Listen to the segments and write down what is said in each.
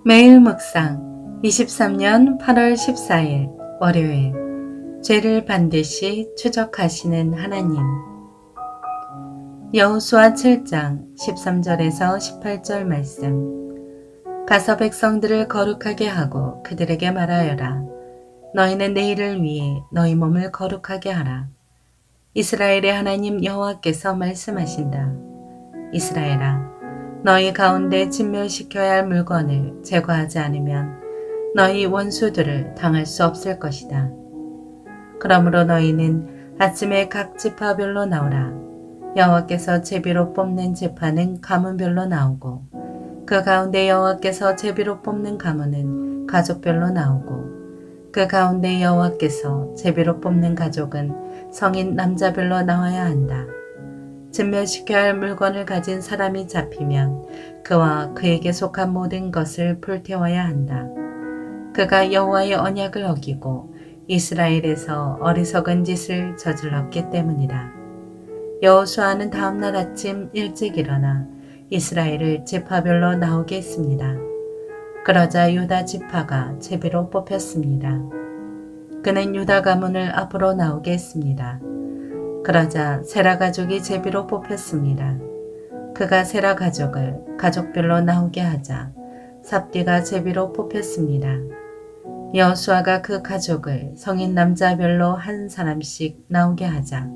매일 묵상 23년 8월 14일 월요일 죄를 반드시 추적하시는 하나님. 여호수아 7장 13절에서 18절 말씀. 가서 백성들을 거룩하게 하고 그들에게 말하여라. 너희는 내일을 위해 너희 몸을 거룩하게 하라. 이스라엘의 하나님 여호와께서 말씀하신다. 이스라엘아, 너희 가운데 진멸시켜야 할 물건을 제거하지 않으면 너희 원수들을 당할 수 없을 것이다. 그러므로 너희는 아침에 각 지파별로 나오라. 여호와께서 제비로 뽑는 지파는 가문별로 나오고 그 가운데 여호와께서 제비로 뽑는 가문은 가족별로 나오고 그 가운데 여호와께서 제비로 뽑는 가족은 성인 남자별로 나와야 한다. 진멸시켜야 할 물건을 가진 사람이 잡히면 그와 그에게 속한 모든 것을 불태워야 한다. 그가 여호와의 언약을 어기고 이스라엘에서 어리석은 짓을 저질렀기 때문이다. 여호수아는 다음날 아침 일찍 일어나 이스라엘을 지파별로 나오게 했습니다. 그러자 유다 지파가 제비로 뽑혔습니다. 그는 유다 가문을 앞으로 나오게 했습니다. 그러자 세라 가족이 제비로 뽑혔습니다. 그가 세라 가족을 가족별로 나오게 하자 삽디가 제비로 뽑혔습니다. 여호수아가 그 가족을 성인 남자별로 한 사람씩 나오게 하자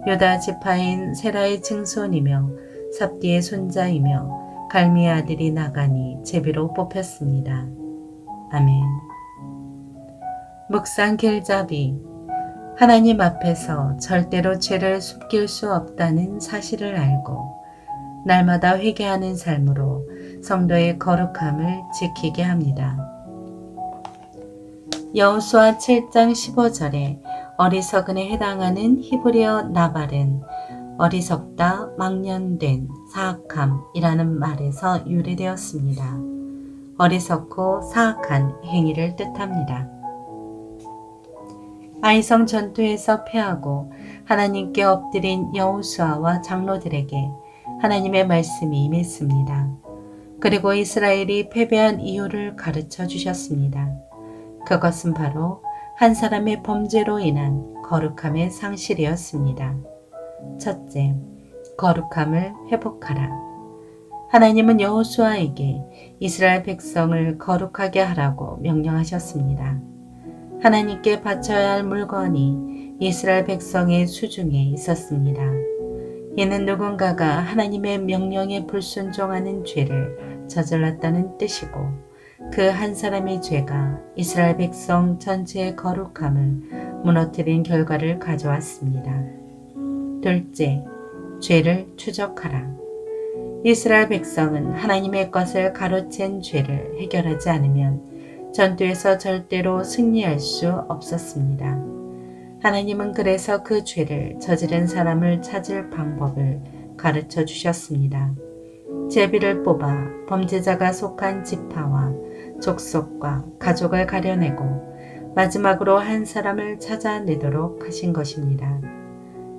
유다 지파인 세라의 증손이며 삽디의 손자이며 갈미의 아들이 나간이 제비로 뽑혔습니다. 아멘. 묵상 길잡이. 하나님 앞에서 절대로 죄를 숨길 수 없다는 사실을 알고 날마다 회개하는 삶으로 성도의 거룩함을 지키게 합니다. 여호수아 7장 15절에 어리석은에 해당하는 히브리어 나발은 어리석다, 망년된, 사악함이라는 말에서 유래되었습니다. 어리석고 사악한 행위를 뜻합니다. 아이성 전투에서 패하고 하나님께 엎드린 여호수아와 장로들에게 하나님의 말씀이 임했습니다. 그리고 이스라엘이 패배한 이유를 가르쳐 주셨습니다. 그것은 바로 한 사람의 범죄로 인한 거룩함의 상실이었습니다. 첫째, 거룩함을 회복하라. 하나님은 여호수아에게 이스라엘 백성을 거룩하게 하라고 명령하셨습니다. 하나님께 바쳐야 할 물건이 이스라엘 백성의 수중에 있었습니다. 이는 누군가가 하나님의 명령에 불순종하는 죄를 저질렀다는 뜻이고 그 한 사람의 죄가 이스라엘 백성 전체의 거룩함을 무너뜨린 결과를 가져왔습니다. 둘째, 죄를 추적하라. 이스라엘 백성은 하나님의 것을 가로챈 죄를 해결하지 않으면 전투에서 절대로 승리할 수 없었습니다. 하나님은 그래서 그 죄를 저지른 사람을 찾을 방법을 가르쳐 주셨습니다. 제비를 뽑아 범죄자가 속한 지파와 족속과 가족을 가려내고 마지막으로 한 사람을 찾아내도록 하신 것입니다.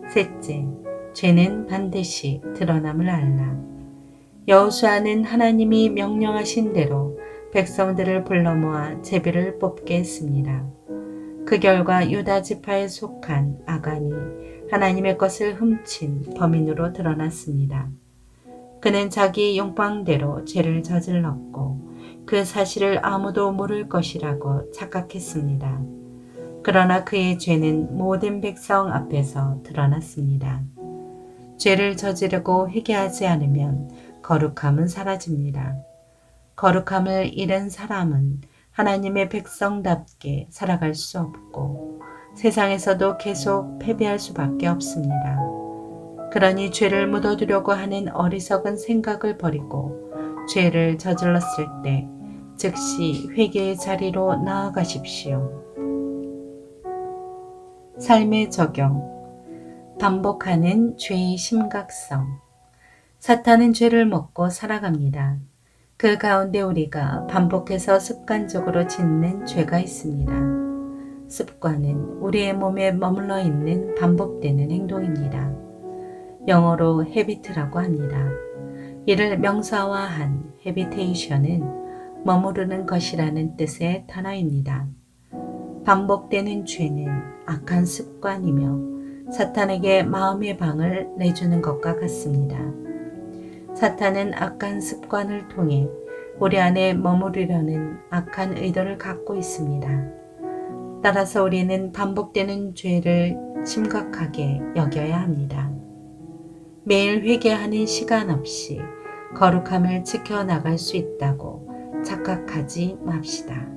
셋째, 죄는 반드시 드러남을 알라. 여호수아는 하나님이 명령하신 대로 백성들을 불러 모아 제비를 뽑게 했습니다. 그 결과 유다 지파에 속한 아간이 하나님의 것을 훔친 범인으로 드러났습니다. 그는 자기 용방대로 죄를 저질렀고 그 사실을 아무도 모를 것이라고 착각했습니다. 그러나 그의 죄는 모든 백성 앞에서 드러났습니다. 죄를 저지르고 회개하지 않으면 거룩함은 사라집니다. 거룩함을 잃은 사람은 하나님의 백성답게 살아갈 수 없고 세상에서도 계속 패배할 수밖에 없습니다. 그러니 죄를 묻어두려고 하는 어리석은 생각을 버리고 죄를 저질렀을 때 즉시 회개의 자리로 나아가십시오. 삶의 적용. 반복하는 죄의 심각성. 사탄은 죄를 먹고 살아갑니다. 그 가운데 우리가 반복해서 습관적으로 짓는 죄가 있습니다. 습관은 우리의 몸에 머물러 있는 반복되는 행동입니다. 영어로 habit라고 합니다. 이를 명사화한 habitation은 머무르는 것이라는 뜻의 단어입니다. 반복되는 죄는 악한 습관이며 사탄에게 마음의 방을 내주는 것과 같습니다. 사탄은 악한 습관을 통해 우리 안에 머무르려는 악한 의도를 갖고 있습니다. 따라서 우리는 반복되는 죄를 심각하게 여겨야 합니다. 매일 회개하는 시간 없이 거룩함을 지켜나갈 수 있다고 착각하지 맙시다.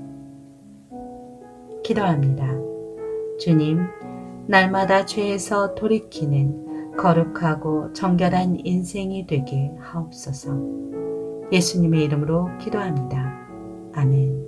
기도합니다. 주님, 날마다 죄에서 돌이키는 거룩하고 정결한 인생이 되게 하옵소서. 예수님의 이름으로 기도합니다. 아멘.